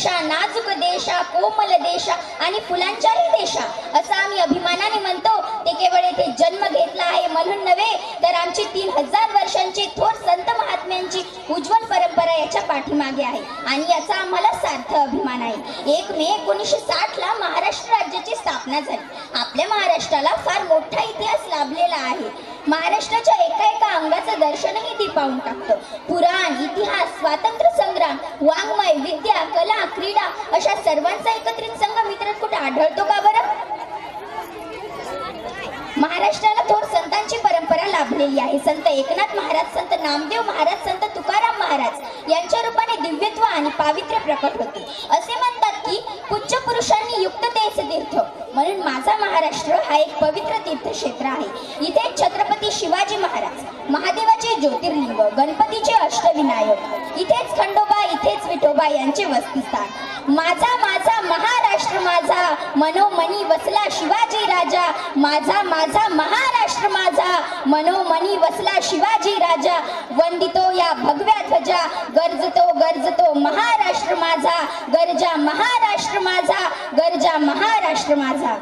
देशा, नाजूक देशा, कोमल देशा आणि फुलांच्याही देशा असं आम्ही अभिमानाने म्हणतो. ते केवळ येथे जन्म घेतला आहे म्हणून नव्हे, तर आमची 3000 वर्षांची थोर संत महात्म्यांची उज्ज्वल परंपरा याच्या पाठीमागे आहे आणि याचा आम्हाला सार्थ अभिमान आहे. 1 मे 1960 ला महाराष्ट्र राज्याची स्थापना झाली. आपल्या महाराष्ट्राला फार मोठा इतिहास लाभलेला आहे. महाराष्ट्राच्या एका अंगाचं दर्शनही ती पाहून टाकतो. पुराण, इतिहास, स्वातंत्र्य संग्राम, वाङ्मय, विद्या, कला, क्रीडा अशा सर्वांचा एकत्रित संगम इतर कुठे आढळतो का बरं? महाराष्ट्राला थोर संतांची परंपरा लाभलेली आहे. संत एकनाथ महाराज, संत नामदेव महाराज, संत तुकाराम महाराज यांच्या रूपाने दिव्यत्व आणि पावित्र्य प्रकट होते. असे म्हणतात की उच्च पुरुषांनी युक्त तेच तीर्थ, म्हणून माझा महाराष्ट्र हा एक पवित्र तीर्थक्षेत्र आहे. इथे छत्रपती शिवाजी महाराज, महादेवाचे ज्योतिर्लिंग, गणपतीचे अष्टविनायक, इथेच खंडोबा, इथेच विठोबा यांचे वसतिस्थान. माझा माझा महाराष्ट्र माझा, मनोमनी वसला शिवाजी राजा. माझा माझा महाराष्ट्र माझा, मनोमनी वसला शिवाजी राजा. वंदितो या भगव्या ध्वजा, गर्जतो गर्जतो महाराष्ट्र माझा. गर्जा महाराष्ट्र माझा, गर्जा महाराष्ट्र माझा.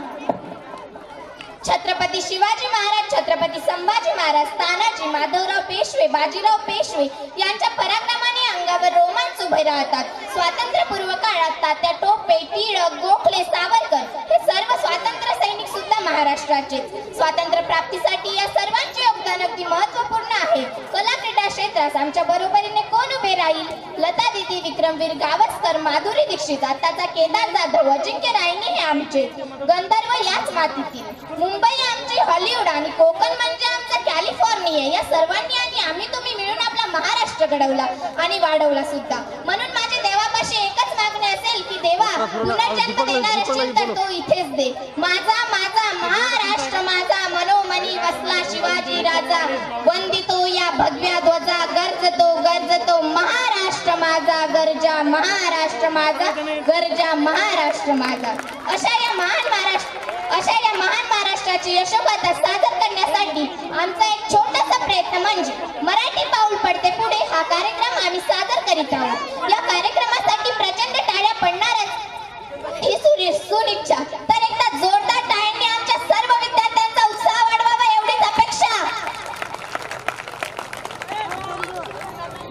छत्रपती शिवाजी महाराज, छत्रपती संभाजी महाराज, तानाजी, माधवराव पेशवे, बाजीराव पेशवे यांच्या पराक्रमाने अंगावर रोमांच उभे राहतात. स्वातंत्र्यपूर्व काळात तात्या टोपे, टिळक, गोखले, सावरकर हे सर्व स्वातंत्र्य सैनिक सुद्धा महाराष्ट्राचे. स्वातंत्र्य प्राप्तीसाठी या सर्वांचे योगदान अगदी महत्त्वपूर्ण आहे. कला क्रीडा क्षेत्रात आमच्या बरोबरीने कोण उभे राहील? लता दीदी, विक्रमवीर गावस्कर, माधुरी दीक्षित, आताचा केदार जाधव, अजिंक्य रायणे हे आमचे गंधर्व याच मातीतील. मुंबई आमची हॉलिवूड आणि कोकण म्हणजे आमचा कॅलिफोर्निया. या सर्वांनी आणि आम्ही तुम्ही मिळून आपला महाराष्ट्र घडवला आणि वाढवला सुद्धा. म्हणून माझे देवापाशी एकच मागणी असेल की देवा, पुनर्जन्म देणार असेल तर तो इथेच दे. माझा माझा महाराष्ट्र माझा, मनोमनी वसला शिवाजी राजा. वंदितो या भगव्या ध्वजा, गर्जतो गर्जतो महाराष्ट्र माझा. गर्जा महाराष्ट्र माझा, गर्जा महाराष्ट्र माझा. अशा या महान महाराष्ट्राची यशोगाथा सादर करण्यासाठी आमचा एक छोटासा प्रयत्न म्हणजे मराठी पाऊल पडते पुढे हा कार्यक्रम आम्ही सादर करीत आहोत. या कार्यक्रमासाठी प्रचंड टाळ्या पडणारच ही सुनिच्छा. तर एकदा जोरदार टाळ्यांनी आमच्या सर्व विद्यार्थ्यांचा उत्साह वाढवावा एवढीच अपेक्षा.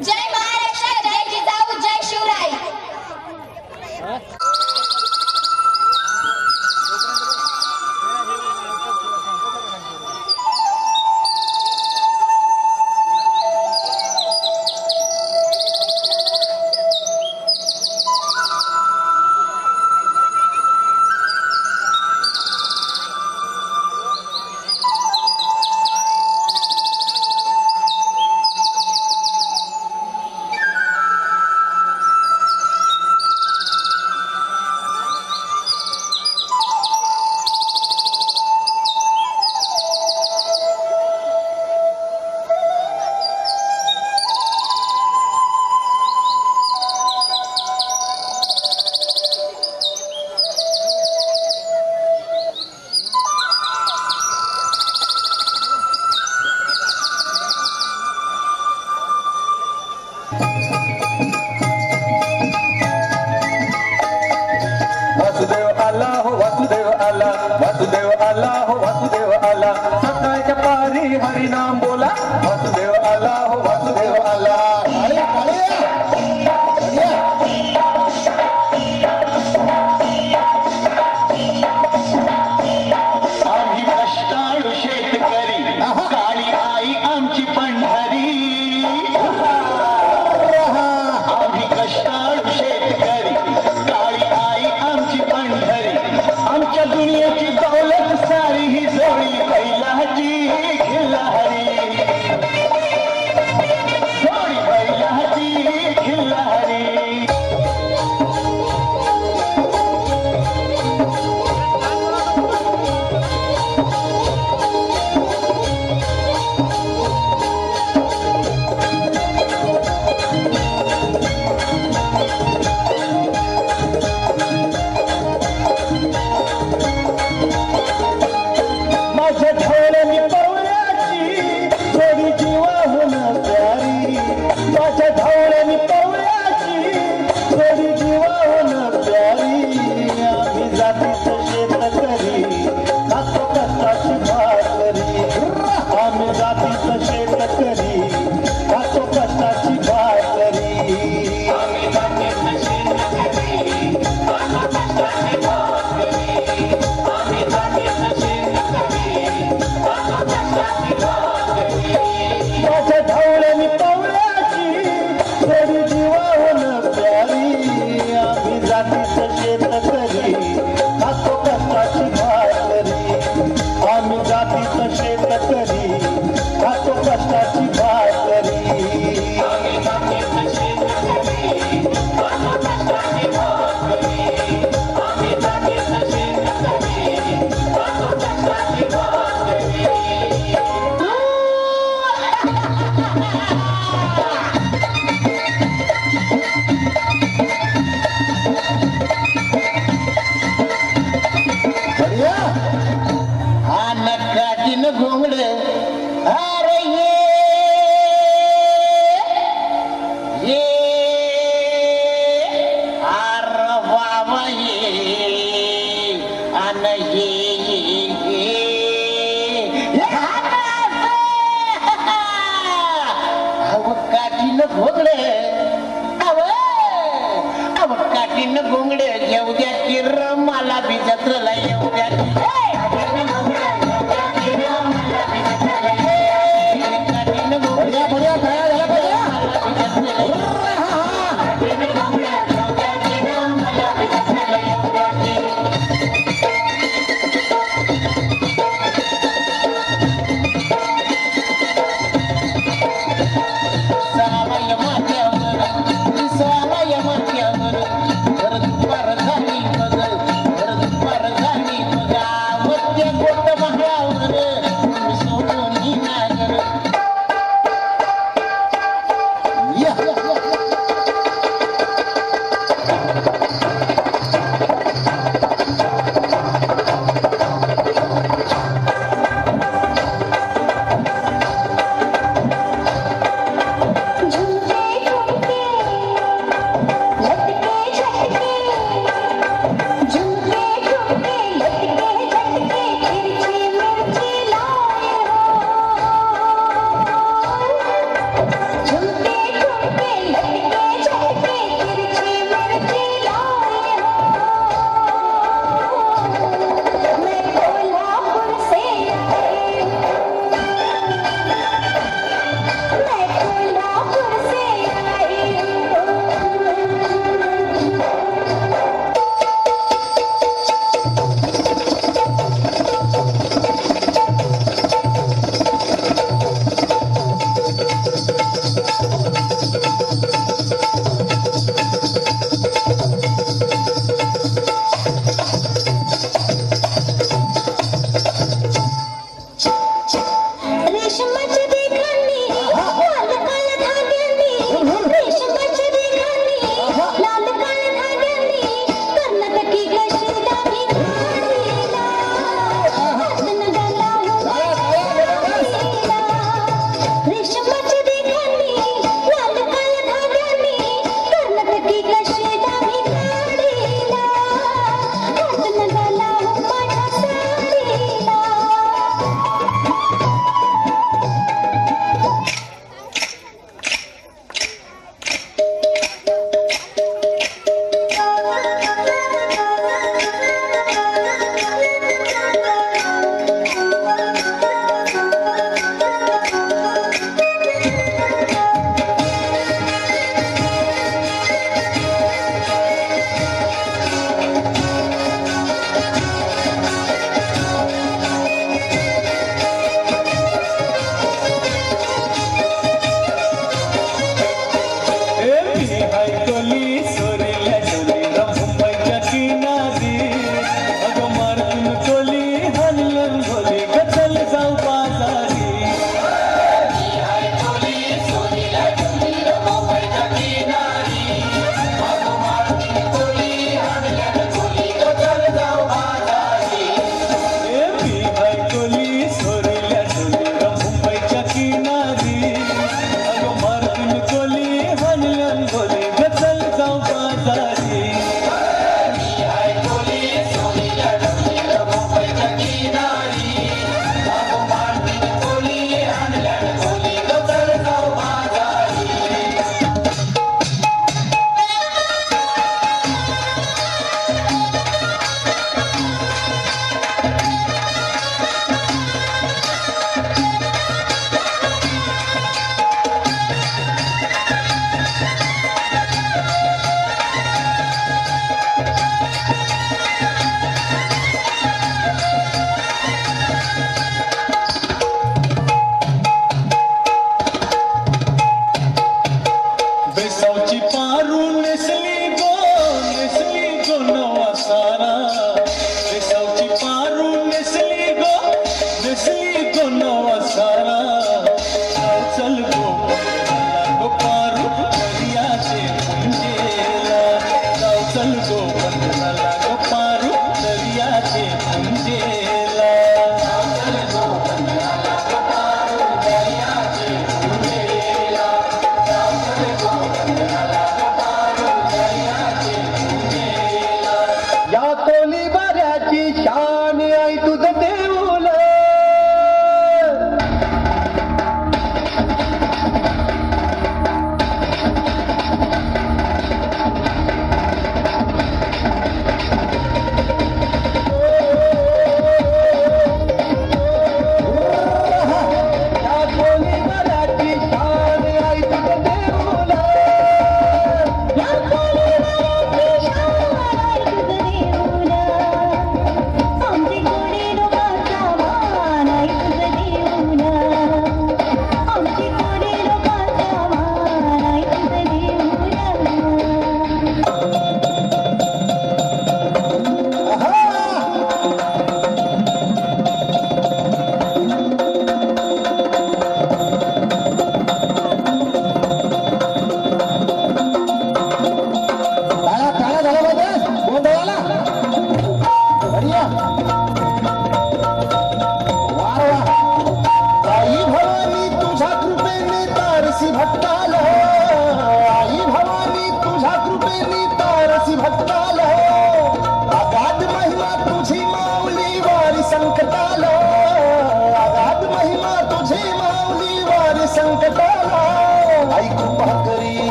जय महाराष्ट्र, जय जिजाऊ, जय शिवराय. तीन घोंगडे घेऊ द्या किर मला बी जत्रला येऊ द्या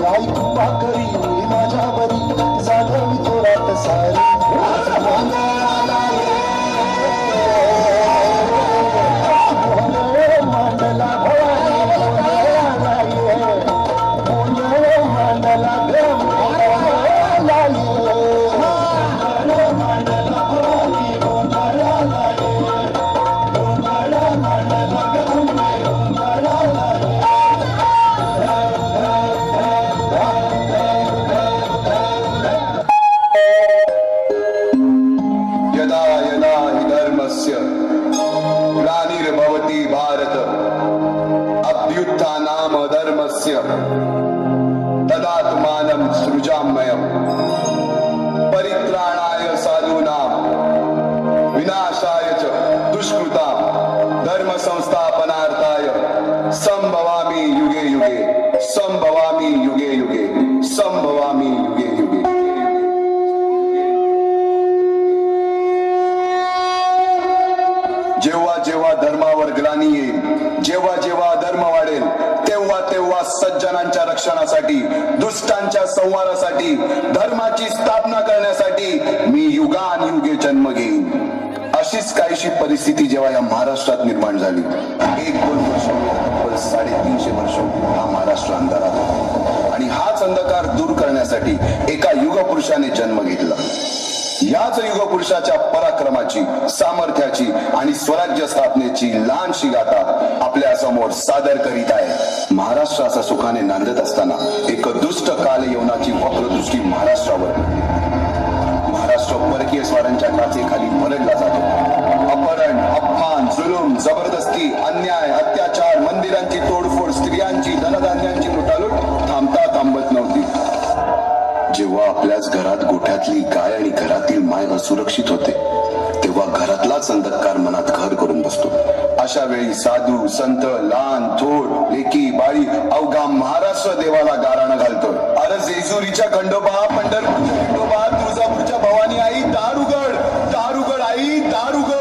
आई तुपा करी माझ्यावरी जाणवी थोरात सारी मांडला ग्लानिर्भवति भारत अभ्युत्थानाम धर्मस्य तदात्मानं सृजाम्यहम् परित्राणाय साधूनां विनाशाय च दुष्कृतां धर्म संस्थापनार्थाय संभवामि युगे युगे संभवामि युगे युगे संभवामि युगे युगे। जेव्हा जेव्हा धर्मावर ग्लानी येईल, जेव्हा जेव्हा धर्म वाढेल, तेव्हा तेव्हा सज्जनांच्या रक्षणासाठी, दुष्टांच्या संहारासाठी, धर्माची स्थापना करण्यासाठी मी युगानुयुगे जन्म घेईन। अशीच काहीशी परिस्थिती जेव्हा या महाराष्ट्रात निर्माण झाली, 1-2 वर्ष 350 वर्ष हा महाराष्ट्र अंधारात होता आणि हाच अंधकार दूर करण्यासाठी एका युगपुरुषाने जन्म घेतला। याच युगपुरुषाच्या पराक्रमाची, सामर्थ्याची आणि स्वराज्य स्थापनेची लहानशी गाथा आपल्या समोर सादर करीत आहे। महाराष्ट्र असा सुखाने नांदत असताना एक दुष्ट कालयवनाची वक्रदृष्टी महाराष्ट्रावर पडली। महाराष्ट्र परकीय स्वारांच्या काचेखाली भरडला जातो। अपहरण, अपमान, जुलूम, जबरदस्ती, अन्याय, अत्याचार, मंदिरांची तोडफोड, स्त्रियांची, धनधान्यांची लुटालूट थांबत नव्हती। जेव्हा आपल्याच घरात गोठ्यातली गाय आणि घरातील माय असुरक्षित होते, तेव्हा घरातलाच अंधकार मनात घर करून बसतो। अशा वेळी साधू, संत, लहान, थोर, लेकी, बाळी अवघा महाराष्ट्र देवाला गाराणं घालतो। अरे जेजुरीच्या खंडोबा, पंढरपूरच्या खंडोबा, तुळजापूरच्या भवानी आई दार उघड, दार उघड आई, दार उघड।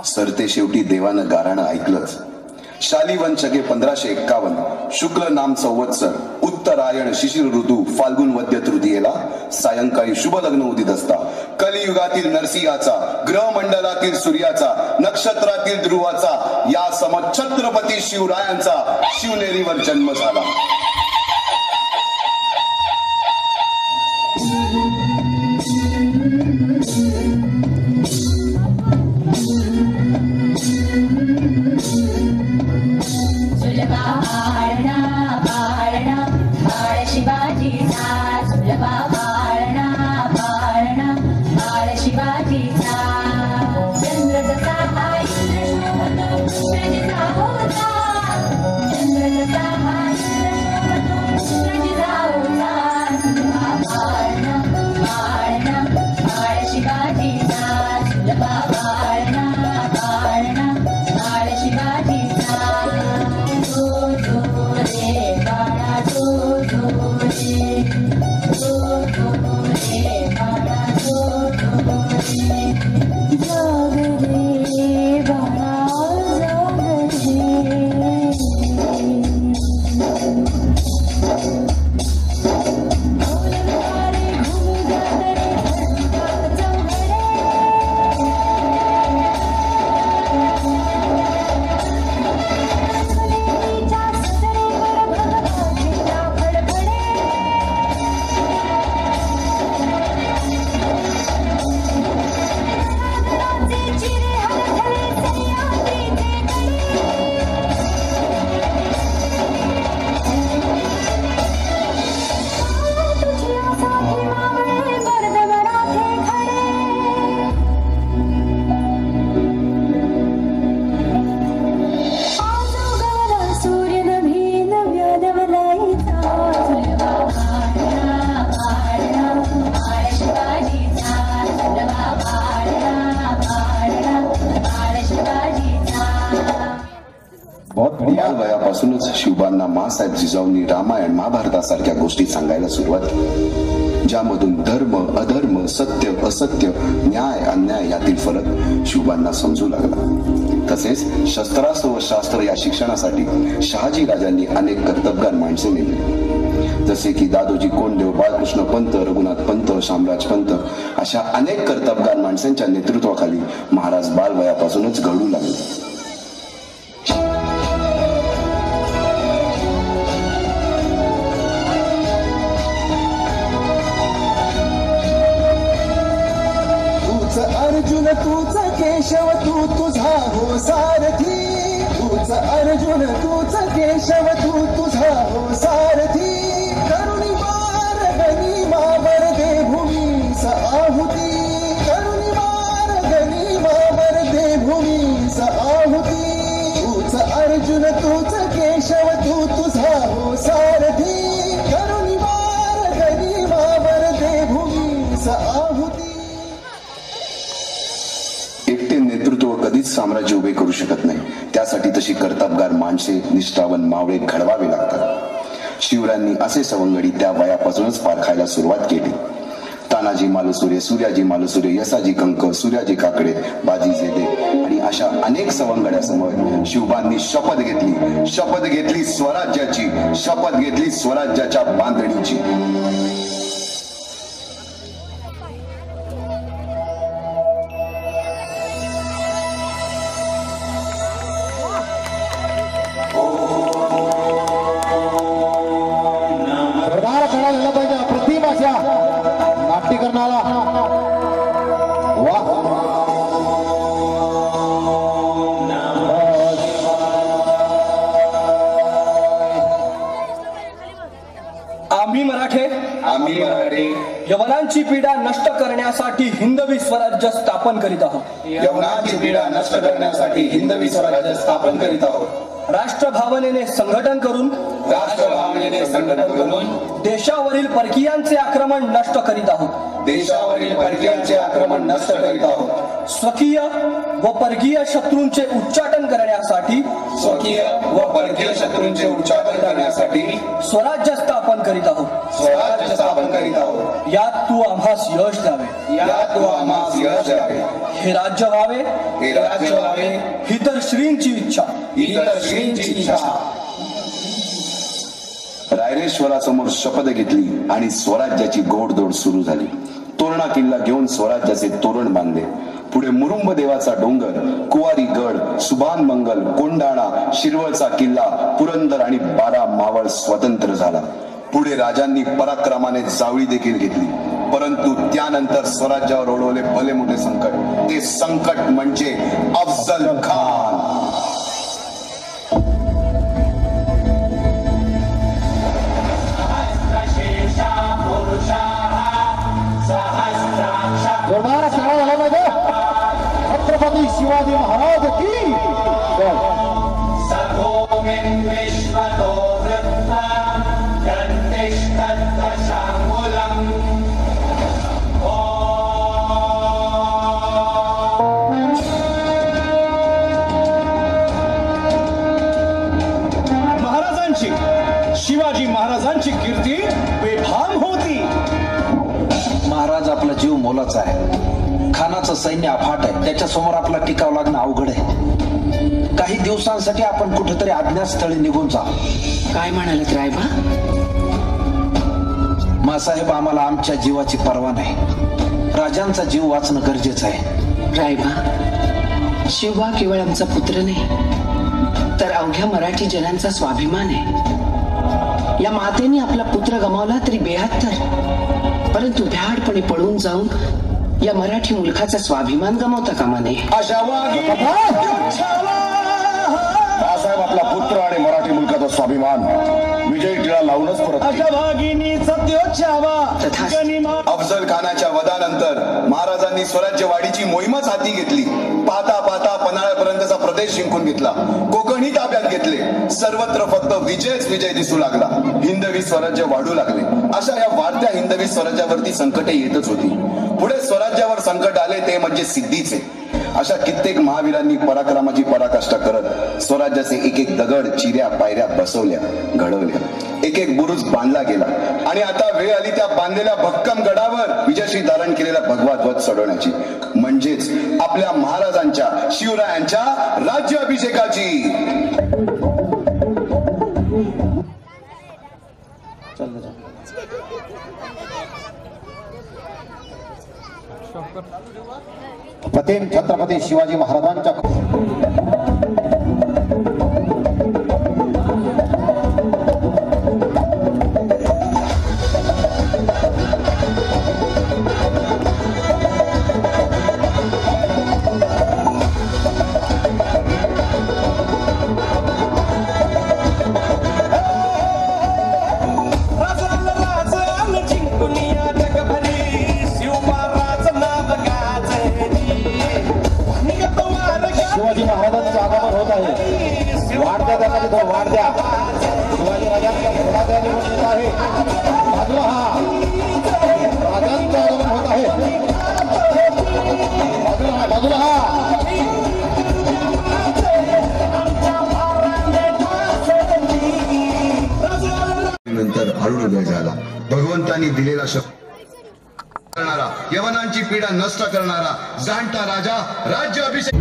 सरते शेवटी देवानं गाराणं ऐकलंच। शालिवन शके 1551 शुक्ल नाम संवत्सर उत्तरायण शिशिर ऋतू फाल्गुन वद्य तृतीयेला सायंकाळी शुभ लग्न उदित असता कलियुगातील नरसिंहाचा, ग्रहमंडलातील सूर्याचा, नक्षत्रातील ध्रुवाचा या सम छत्रपती शिवरायांचा शिवनेरीवर जन्म झाला। शिवाजी वयापासूनच शिवबांना माँसाहेब जिजाऊंनी रामायण महाभारतासारख्या गोष्टी सांगायला सुरुवात केली, ज्यामधून धर्म अधर्म, सत्य असत्य, न्याय अन्याय यातील फरक शिवबांना समजू लागला. तसेच शस्त्रास्त्र व शास्त्र या शिक्षणासाठी शहाजी राजांनी अनेक कर्तबगार माणसे नेमली, जसे की दादोजी कोंडदेव, बाळकृष्ण पंत, रघुनाथ पंत, शामराज पंत अशा अनेक कर्तबगार माणसांच्या नेतृत्वाखाली महाराज बालवयापासूनच घडू लागले. अर्जुन तूच केशव तू तुझा हो सारथी, तूच अर्जुन तूच केशव तू तुझा हो सारथी. करुणी मार गनिमावर दे भूमीस आहुती, करुणी मार गनिमावर दे भूमीस आहुती. तूच अर्जुन तूच केशव तू तुझा हो सारथी, करुणी मार गनिमावर दे भूमीस आहुती. एकटे नेतृत्व कधीच साम्राज्य उभे करू शकत नाही, त्यासाठी तशी कर्तबगार माणसे, निष्ठावन मावळे घडवावे लागतात. शिवरायांनी असे सवंगडी त्या वयापासूनच पारखायला सुरुवात केली. तानाजी मालुसरे, सूर्याजी मालुसरे, यसाजी कंक, सूर्याजी काकडे, बाजी जेदे आणि अशा अनेक सवंगड्यासमोर शिवबांनी शपथ घेतली स्वराज्याची, शपथ घेतली स्वराज्याच्या बांधणीची. नाट्यकरणाला वा आम्ही मराठे यवनांची पीडा नष्ट करण्यासाठी हिंदवी स्वराज्य स्थापन करीत आहोत. यवनांची पीडा नष्ट करण्यासाठी हिंदवी स्वराज्य स्थापन करीत आहोत. राष्ट्रभावनेने संघटन करून देशावरील परकीयांचे आक्रमण नष्ट करीत आहोत. स्वकीय व परकीय शत्रूंचे उच्चाटन करण्यासाठी स्वराज्य स्थापन करीत आहोत. यात तू आम्हास यश द्यावे. हे राज्य व्हावे ही तर श्रींची इच्छा. रायरेश्वरासमोर शपथ घेतली आणि स्वराज्याची गोडदोड सुरू झाली. तोरणा किल्ला घेऊन स्वराज्याचे तोरण बांधले. पुढे मुरुंब देवाचा डोंगर, कुवारी गड, सुभान मंगल, कोंडाणा, शिरवळचा किल्ला, पुरंदर आणि 12 मावळ स्वतंत्र झाला. पुढे राजांनी पराक्रमाने जावळी देखील घेतली. परंतु त्यानंतर स्वराज्यावर ओढवले भले मोठे संकट. ते संकट म्हणजे अफजल खान. छत्रपती शिवाजी महाराज की महाराजांची, शिवाजी महाराजांची कीर्ती बेफाम होती. महाराज आपला जीव मोलाचा आहे. खानाचं सैन्य अफाट आहे, त्याच्यासमोर आपला टिकाव लागणं अवघड आहे. काही दिवसांसाठी आपण कुठेतरी अज्ञातस्थळी निघून जा. काय म्हणालात रायबा? मासाहेब, आम्हाला आमच्या जीवाची पर्वा नाही. राजांचा जीव वाचणं गरजेचं आहे. रायबा, शिवबा केवळ आमचा पुत्र नाही, तर अवघ्या मराठी जनांचा स्वाभिमान आहे. या मातेने आपला पुत्र गमावला तरी बेहत्तर, परंतु भ्याडपणे पळून जाऊन या मराठी मुलखाचा स्वाभिमान गमावता कामा नये. बाळासाहेब आपला पुत्र आणि मराठी मुलकाचा स्वाभिमान विजयी टिळा लावूनच परत. अफजल खानाच्या वधानंतर महाराजांनी स्वराज्यवाढीची मोहीमच हाती घेतली. पाहता पाहता पन्हाळ्यापर्यंतचा प्रदेश जिंकून घेतला. कोकणही ताब्यात घेतले. सर्वत्र फक्त विजयच विजय दिसू लागला. हिंदवी स्वराज्य वाढू लागले. अशा या वाढत्या हिंदवी स्वराज्यावरती संकटे येतच होती. पुढे स्वराज्यावर संकट आले ते म्हणजे सिद्धीचे. अशा कित्येक महावीरांनी पराक्रमाची पराकाष्ठा करत स्वराज्याचे एक एक दगड चिऱ्या पायऱ्या बसवल्या, घडवल्या, एक एक बुरुज बांधला गेला आणि आता वेळ आली त्या बांधलेल्या भक्कम गडावर विजयश्री धारण केलेला भगवा ध्वज चढवण्याची, म्हणजेच आपल्या महाराजांच्या शिवरायांच्या राज्याभिषेकाची. पतेन छत्रपती शिवाजी महाराजांच्या शिवाजी महाराजांचं आगमन होत आहे. वाढत्या त्यासाठी तो वाढत्या शिवाजी राजांचा घोडा त्या निघून येत आहे. बाजूला हा राजांचं आगमन होत आहे. बाजूला हा नंतर हळूहळू वेळ झाला. भगवंतांनी दिलेला शब्द करणारा, यवनांची पीडा नष्ट करणारा जाणता राजा राज्याभिषेक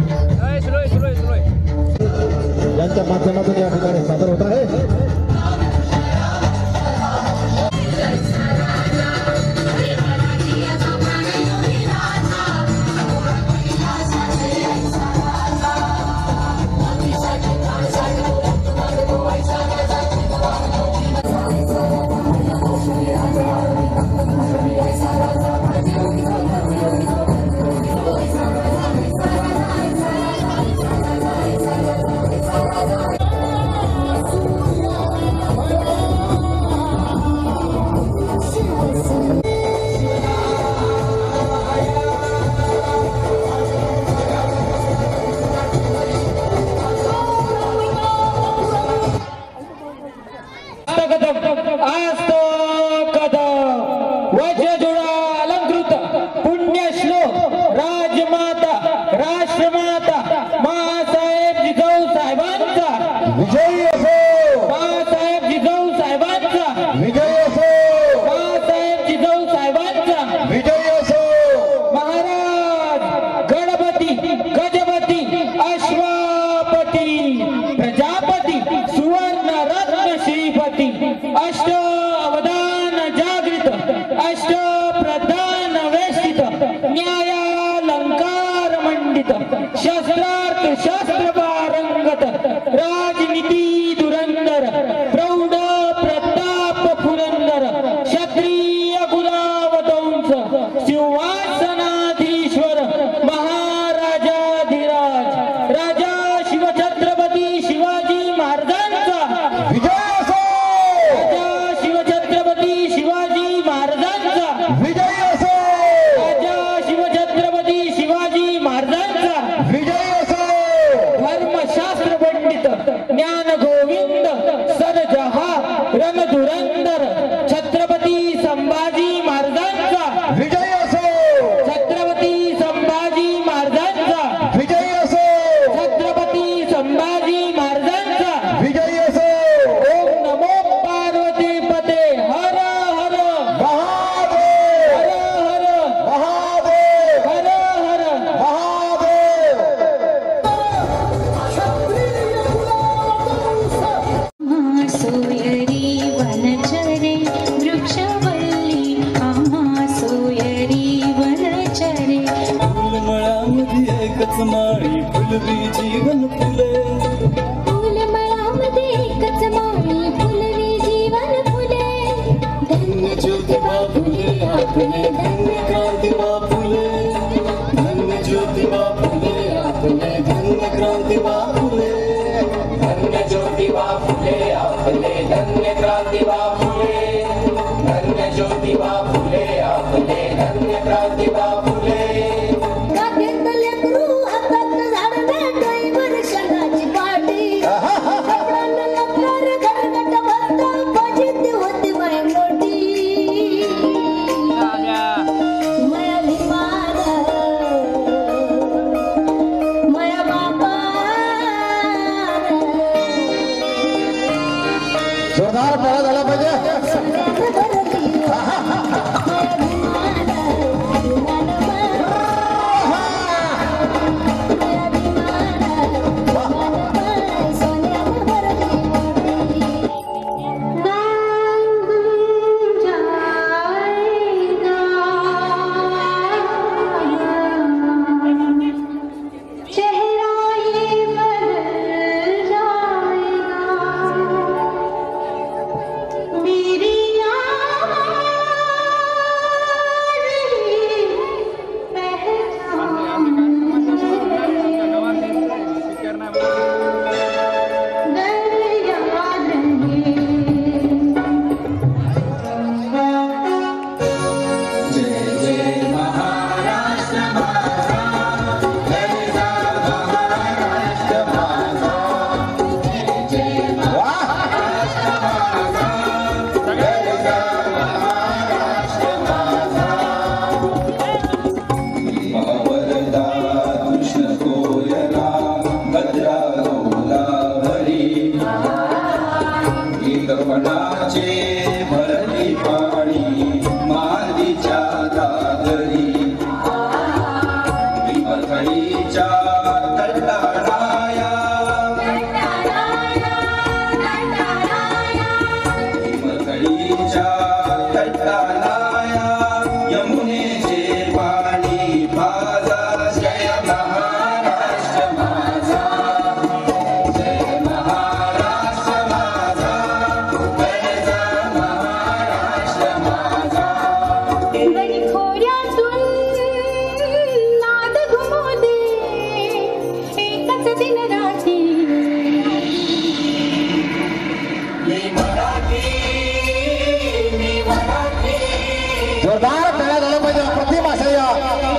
यांच्या माध्यमातून या ठिकाणी सादर होत आहे.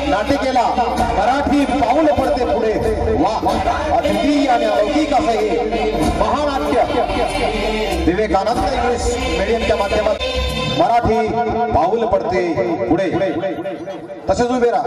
नाटिकेला मराठी पाऊल पडते पुढे. वा, अद्वितीय आणि अलौकिक असं हे महानाट्य विवेकानंद इंग्लिश मीडियमच्या माध्यमात मराठी पाऊल पडते पुढे. तसेच उभे राहा.